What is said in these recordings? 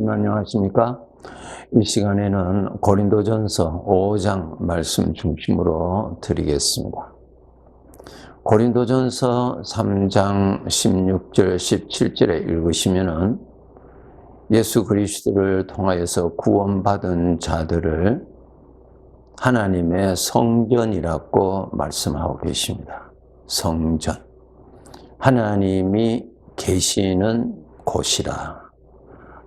여러분 안녕하십니까? 이 시간에는 고린도전서 5장 말씀 중심으로 드리겠습니다. 고린도전서 3장 16절 17절에 읽으시면은 예수 그리스도를 통하여서 구원받은 자들을 하나님의 성전이라고 말씀하고 계십니다. 성전. 하나님이 계시는 곳이라.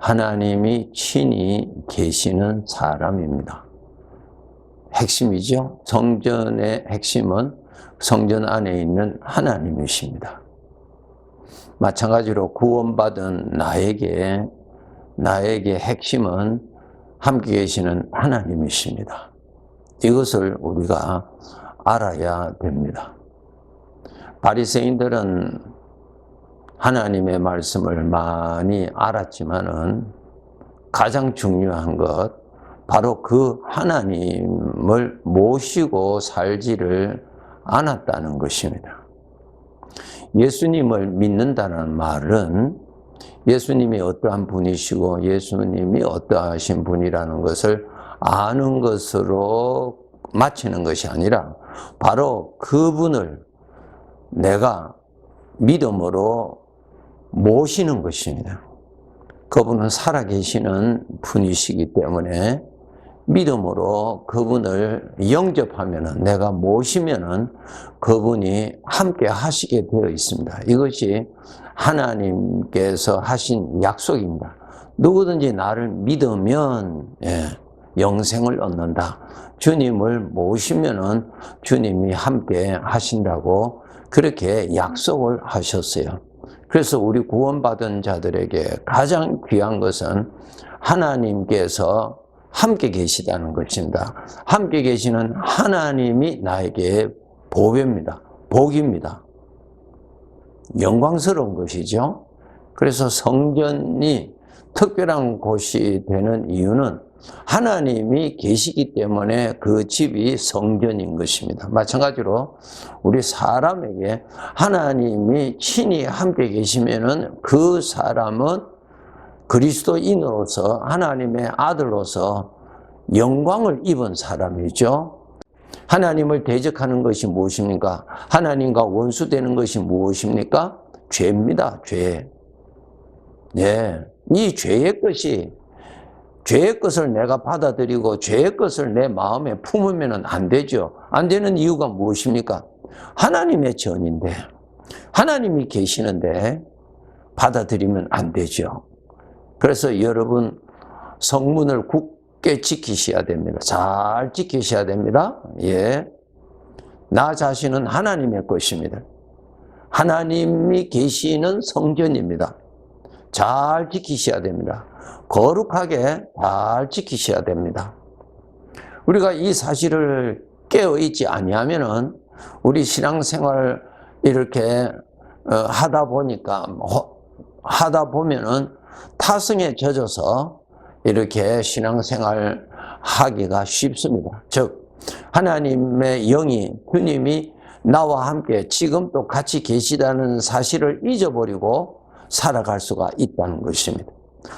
하나님이 친히 계시는 사람입니다. 핵심이죠. 성전의 핵심은 성전 안에 있는 하나님이십니다. 마찬가지로 구원받은 나에게 핵심은 함께 계시는 하나님이십니다. 이것을 우리가 알아야 됩니다. 바리새인들은 하나님의 말씀을 많이 알았지만은 가장 중요한 것, 바로 그 하나님을 모시고 살지를 않았다는 것입니다. 예수님을 믿는다는 말은 예수님이 어떠한 분이시고 예수님이 어떠하신 분이라는 것을 아는 것으로 마치는 것이 아니라 바로 그분을 내가 믿음으로 모시는 것입니다. 그분은 살아계시는 분이시기 때문에 믿음으로 그분을 영접하면은, 내가 모시면은 그분이 함께 하시게 되어 있습니다. 이것이 하나님께서 하신 약속입니다. 누구든지 나를 믿으면 영생을 얻는다. 주님을 모시면은 주님이 함께 하신다고 그렇게 약속을 하셨어요. 그래서 우리 구원받은 자들에게 가장 귀한 것은 하나님께서 함께 계시다는 것입니다. 함께 계시는 하나님이 나에게 보배입니다. 복입니다. 영광스러운 것이죠. 그래서 성전이 특별한 곳이 되는 이유는 하나님이 계시기 때문에 그 집이 성전인 것입니다. 마찬가지로 우리 사람에게 하나님이 친히 함께 계시면은 그 사람은 그리스도인으로서, 하나님의 아들로서 영광을 입은 사람이죠. 하나님을 대적하는 것이 무엇입니까? 하나님과 원수되는 것이 무엇입니까? 죄입니다. 죄. 이 죄의 것을 내가 받아들이고 죄의 것을 내 마음에 품으면 안 되죠. 안 되는 이유가 무엇입니까? 하나님의 전인데, 하나님이 계시는데 받아들이면 안 되죠. 그래서 여러분 성문을 굳게 지키셔야 됩니다. 잘 지키셔야 됩니다. 나 자신은 하나님의 것입니다. 하나님이 계시는 성전입니다. 잘 지키셔야 됩니다. 거룩하게 잘 지키셔야 됩니다. 우리가 이 사실을 깨어있지 아니하면은 우리 신앙생활 이렇게 하다 보면은 타성에 젖어서 이렇게 신앙생활 하기가 쉽습니다. 즉 하나님의 영이, 주님이 나와 함께 지금 또 같이 계시다는 사실을 잊어버리고 살아갈 수가 있다는 것입니다.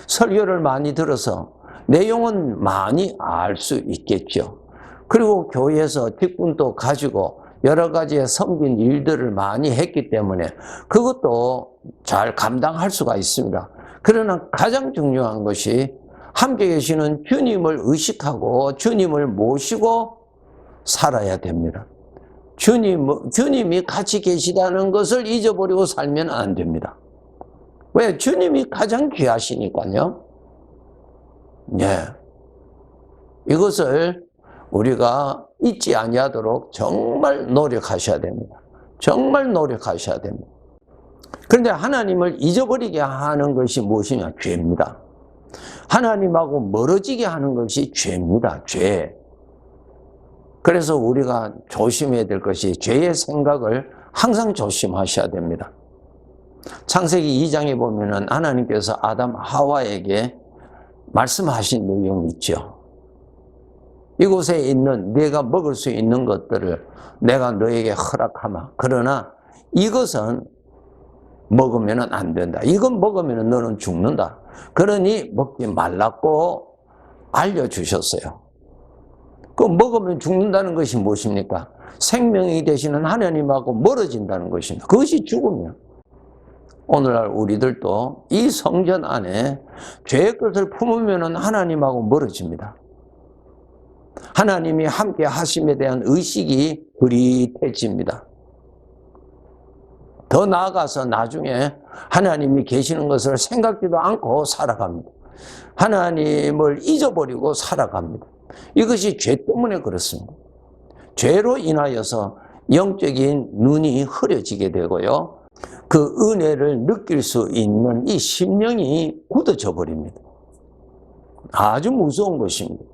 설교를 많이 들어서 내용은 많이 알 수 있겠죠. 그리고 교회에서 직분도 가지고 여러 가지의 섬긴 일들을 많이 했기 때문에 그것도 잘 감당할 수가 있습니다. 그러나 가장 중요한 것이 함께 계시는 주님을 의식하고 주님을 모시고 살아야 됩니다. 주님이 같이 계시다는 것을 잊어버리고 살면 안 됩니다. 왜? 주님이 가장 귀하시니까요. 이것을 우리가 잊지 아니하도록 정말 노력하셔야 됩니다. 정말 노력하셔야 됩니다. 그런데 하나님을 잊어버리게 하는 것이 무엇이냐? 죄입니다. 하나님하고 멀어지게 하는 것이 죄입니다. 죄. 그래서 우리가 조심해야 될 것이 죄의 생각을 항상 조심하셔야 됩니다. 창세기 2장에 보면은 하나님께서 아담 하와에게 말씀하신 내용이 있죠. 이곳에 있는 네가 먹을 수 있는 것들을 내가 너에게 허락하마. 그러나 이것은 먹으면 안 된다. 이건 먹으면 너는 죽는다. 그러니 먹지 말라고 알려주셨어요. 그 먹으면 죽는다는 것이 무엇입니까? 생명이 되시는 하나님하고 멀어진다는 것입니다. 그것이 죽음이에요. 오늘날 우리들도 이 성전 안에 죄의 것을 품으면 하나님하고 멀어집니다. 하나님이 함께 하심에 대한 의식이 흐릿해집니다. 더 나아가서 나중에 하나님이 계시는 것을 생각지도 않고 살아갑니다. 하나님을 잊어버리고 살아갑니다. 이것이 죄 때문에 그렇습니다. 죄로 인하여서 영적인 눈이 흐려지게 되고요. 그 은혜를 느낄 수 있는 이 심령이 굳어져 버립니다. 아주 무서운 것입니다.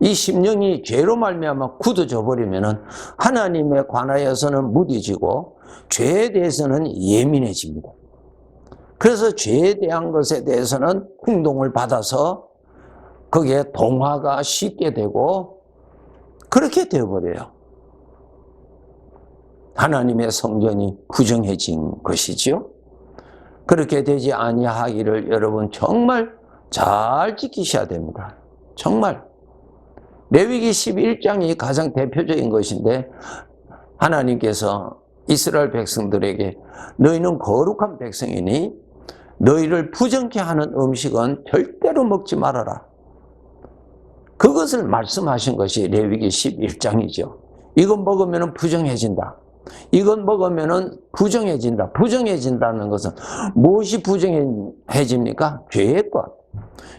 이 심령이 죄로 말미암아 굳어져 버리면 하나님에 관하여서는 무뎌지고 죄에 대해서는 예민해집니다. 그래서 죄에 대한 것에 대해서는 행동을 받아서 거기에 동화가 쉽게 되고 그렇게 되어버려요. 하나님의 성전이 부정해진 것이죠. 그렇게 되지 아니하기를 여러분 정말 잘 지키셔야 됩니다. 정말. 레위기 11장이 가장 대표적인 것인데 하나님께서 이스라엘 백성들에게 너희는 거룩한 백성이니 너희를 부정케 하는 음식은 절대로 먹지 말아라. 그것을 말씀하신 것이 레위기 11장이죠. 이건 먹으면 부정해진다. 이건 먹으면 부정해진다. 부정해진다는 것은 무엇이 부정해집니까? 죄의 것.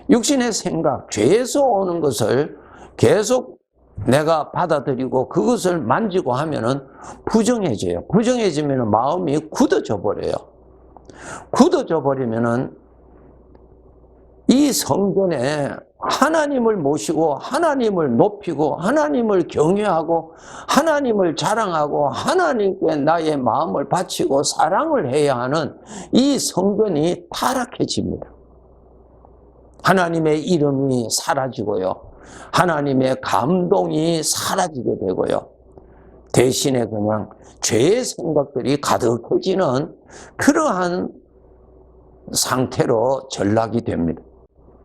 육신의 생각, 죄에서 오는 것을 계속 내가 받아들이고 그것을 만지고 하면은 부정해져요. 부정해지면 마음이 굳어져 버려요. 굳어져 버리면은 이 성전에 하나님을 모시고 하나님을 높이고 하나님을 경외하고 하나님을 자랑하고 하나님께 나의 마음을 바치고 사랑을 해야 하는 이 성전이 타락해집니다. 하나님의 이름이 사라지고요. 하나님의 감동이 사라지게 되고요. 대신에 그냥 죄의 생각들이 가득해지는 그러한 상태로 전락이 됩니다.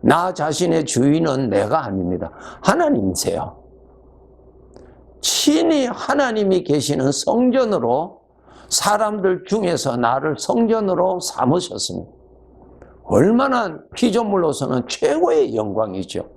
나 자신의 주인은 내가 아닙니다. 하나님이세요. 친히 하나님이 계시는 성전으로 사람들 중에서 나를 성전으로 삼으셨습니다. 얼마나 피조물로서는 최고의 영광이죠.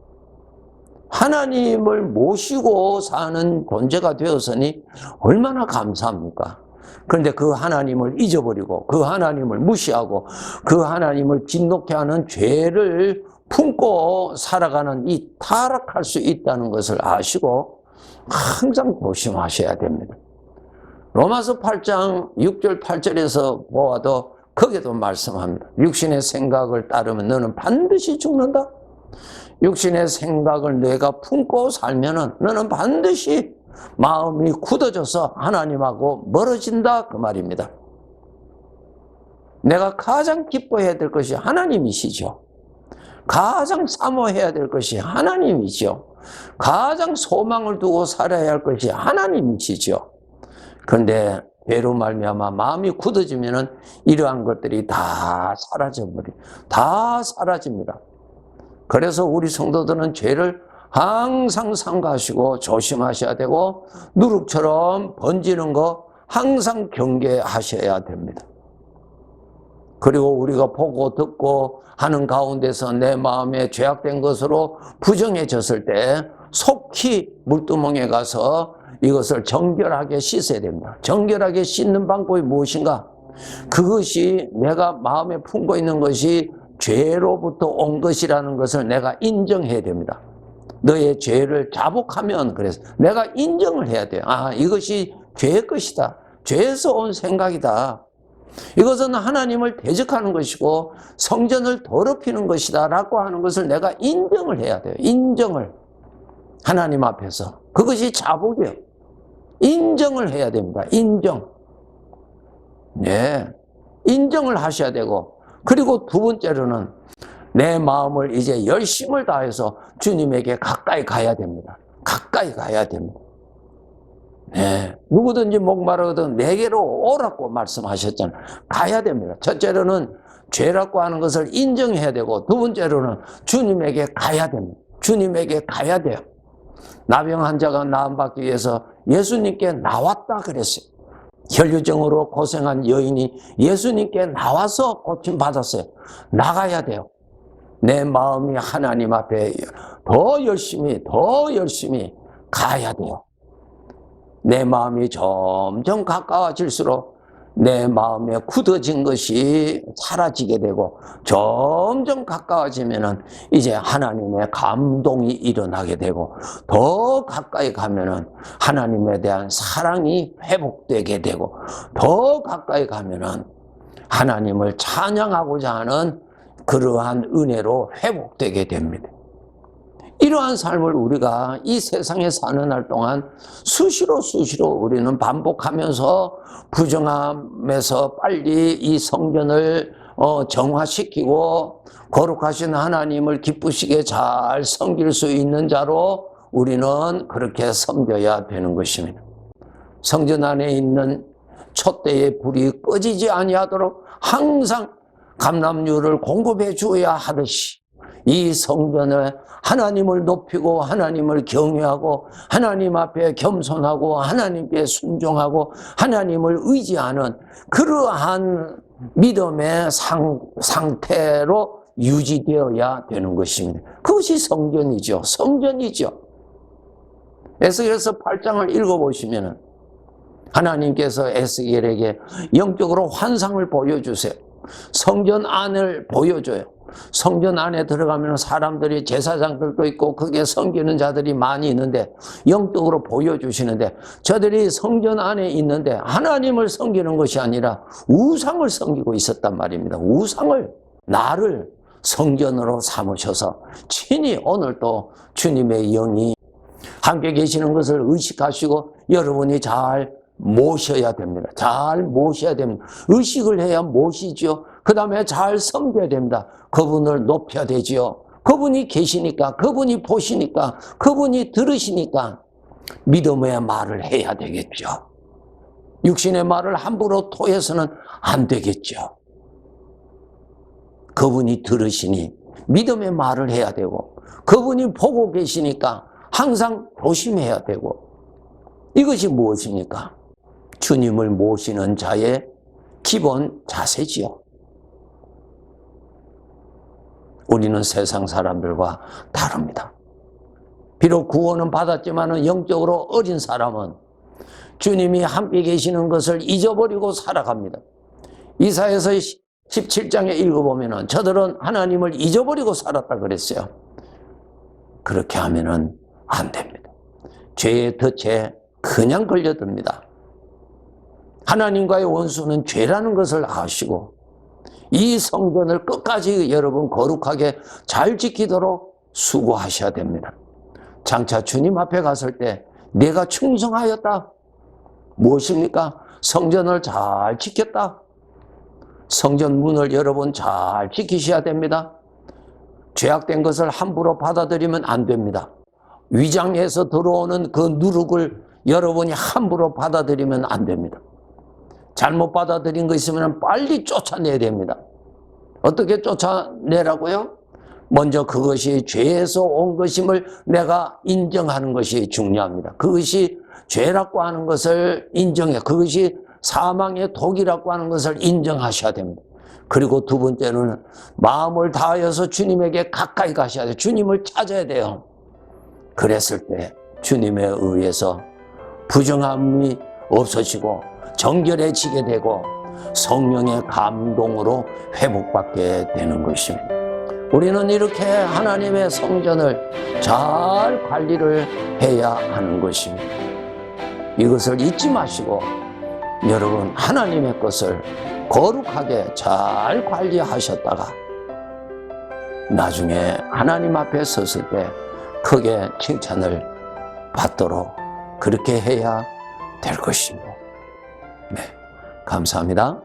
하나님을 모시고 사는 존재가 되었으니 얼마나 감사합니까? 그런데 그 하나님을 잊어버리고 그 하나님을 무시하고 그 하나님을 진노케 하는 죄를 품고 살아가는 이 타락할 수 있다는 것을 아시고 항상 조심하셔야 됩니다. 로마서 8장 6절 8절에서 보아도 거기도 말씀합니다. 육신의 생각을 따르면 너는 반드시 죽는다. 육신의 생각을 내가 품고 살면은 너는 반드시 마음이 굳어져서 하나님하고 멀어진다 그 말입니다. 내가 가장 기뻐해야 될 것이 하나님이시죠. 가장 사모해야 될 것이 하나님이죠. 가장 소망을 두고 살아야 할 것이 하나님이시죠. 그런데 죄로 말미암아 마음이 굳어지면은 이러한 것들이 다 사라져버려. 다 사라집니다. 그래서 우리 성도들은 죄를 항상 삼가하시고 조심하셔야 되고 누룩처럼 번지는 거 항상 경계하셔야 됩니다. 그리고 우리가 보고 듣고 하는 가운데서 내 마음에 죄악된 것으로 부정해졌을 때 속히 물두멍에 가서 이것을 정결하게 씻어야 됩니다. 정결하게 씻는 방법이 무엇인가? 그것이 내가 마음에 품고 있는 것이 죄로부터 온 것이라는 것을 내가 인정해야 됩니다. 너의 죄를 자복하면 그래서 내가 인정을 해야 돼요. 아, 이것이 죄의 것이다. 죄에서 온 생각이다. 이것은 하나님을 대적하는 것이고 성전을 더럽히는 것이다 라고 하는 것을 내가 인정을 해야 돼요. 인정을. 하나님 앞에서. 그것이 자복이에요. 인정을 해야 됩니다. 인정. 네. 인정을 하셔야 되고 그리고 두 번째로는 내 마음을 이제 열심을 다해서 주님에게 가까이 가야 됩니다. 가까이 가야 됩니다. 네, 누구든지 목마르거든 내게로 오라고 말씀하셨잖아요. 가야 됩니다. 첫째로는 죄라고 하는 것을 인정해야 되고, 두 번째로는 주님에게 가야 됩니다. 주님에게 가야 돼요. 나병 환자가 나음받기 위해서 예수님께 나왔다 그랬어요. 혈류증으로 고생한 여인이 예수님께 나와서 고침받았어요. 나가야 돼요. 내 마음이 하나님 앞에 더 열심히 가야 돼요. 내 마음이 점점 가까워질수록 내 마음에 굳어진 것이 사라지게 되고, 점점 가까워지면은 이제 하나님의 감동이 일어나게 되고, 더 가까이 가면은 하나님에 대한 사랑이 회복되게 되고, 더 가까이 가면은 하나님을 찬양하고자 하는 그러한 은혜로 회복되게 됩니다. 이러한 삶을 우리가 이 세상에 사는 날 동안 수시로 우리는 반복하면서 부정함에서 빨리 이 성전을 정화시키고 거룩하신 하나님을 기쁘시게 잘 섬길 수 있는 자로 우리는 그렇게 섬겨야 되는 것입니다. 성전 안에 있는 촛대의 불이 꺼지지 아니하도록 항상 감람유를 공급해 주어야 하듯이, 이 성전에 하나님을 높이고 하나님을 경외하고 하나님 앞에 겸손하고 하나님께 순종하고 하나님을 의지하는 그러한 믿음의 상태로 유지되어야 되는 것입니다. 그것이 성전이죠. 성전이죠. 에스겔서 8장을 읽어보시면 하나님께서 에스겔에게 영적으로 환상을 보여주세요. 성전 안을 보여줘요. 성전 안에 들어가면 사람들이, 제사장들도 있고 거기에 섬기는 자들이 많이 있는데 영적으로 보여주시는데, 저들이 성전 안에 있는데 하나님을 섬기는 것이 아니라 우상을 섬기고 있었단 말입니다. 우상을, 나를 성전으로 삼으셔서 친히 오늘도 주님의 영이 함께 계시는 것을 의식하시고 여러분이 잘 모셔야 됩니다. 잘 모셔야 됩니다. 의식을 해야 모시죠. 그 다음에 잘 섬겨야 됩니다. 그분을 높여야 되지요. 그분이 계시니까, 그분이 보시니까, 그분이 들으시니까 믿음의 말을 해야 되겠죠. 육신의 말을 함부로 토해서는 안 되겠죠. 그분이 들으시니 믿음의 말을 해야 되고, 그분이 보고 계시니까 항상 조심해야 되고, 이것이 무엇입니까? 주님을 모시는 자의 기본 자세지요. 우리는 세상 사람들과 다릅니다. 비록 구원은 받았지만 영적으로 어린 사람은 주님이 함께 계시는 것을 잊어버리고 살아갑니다. 이사야서 17장에 읽어보면 저들은 하나님을 잊어버리고 살았다 그랬어요. 그렇게 하면 안 됩니다. 죄의 덫에 그냥 걸려듭니다. 하나님과의 원수는 죄라는 것을 아시고 이 성전을 끝까지 여러분 거룩하게 잘 지키도록 수고하셔야 됩니다. 장차 주님 앞에 갔을 때 내가 충성하였다. 무엇입니까? 성전을 잘 지켰다. 성전 문을 여러분 잘 지키셔야 됩니다. 죄악된 것을 함부로 받아들이면 안 됩니다. 위장해서 들어오는 그 누룩을 여러분이 함부로 받아들이면 안 됩니다. 잘못 받아들인 거 있으면 빨리 쫓아내야 됩니다. 어떻게 쫓아내라고요? 먼저 그것이 죄에서 온 것임을 내가 인정하는 것이 중요합니다. 그것이 죄라고 하는 것을 인정해. 그것이 사망의 독이라고 하는 것을 인정하셔야 됩니다. 그리고 두 번째는 마음을 다하여서 주님에게 가까이 가셔야 돼요. 주님을 찾아야 돼요. 그랬을 때 주님에 의해서 부정함이 없어지고 정결해지게 되고 성령의 감동으로 회복받게 되는 것입니다. 우리는 이렇게 하나님의 성전을 잘 관리를 해야 하는 것입니다. 이것을 잊지 마시고 여러분 하나님의 것을 거룩하게 잘 관리하셨다가 나중에 하나님 앞에 섰을 때 크게 칭찬을 받도록 그렇게 해야 될 것입니다. 네, 감사합니다.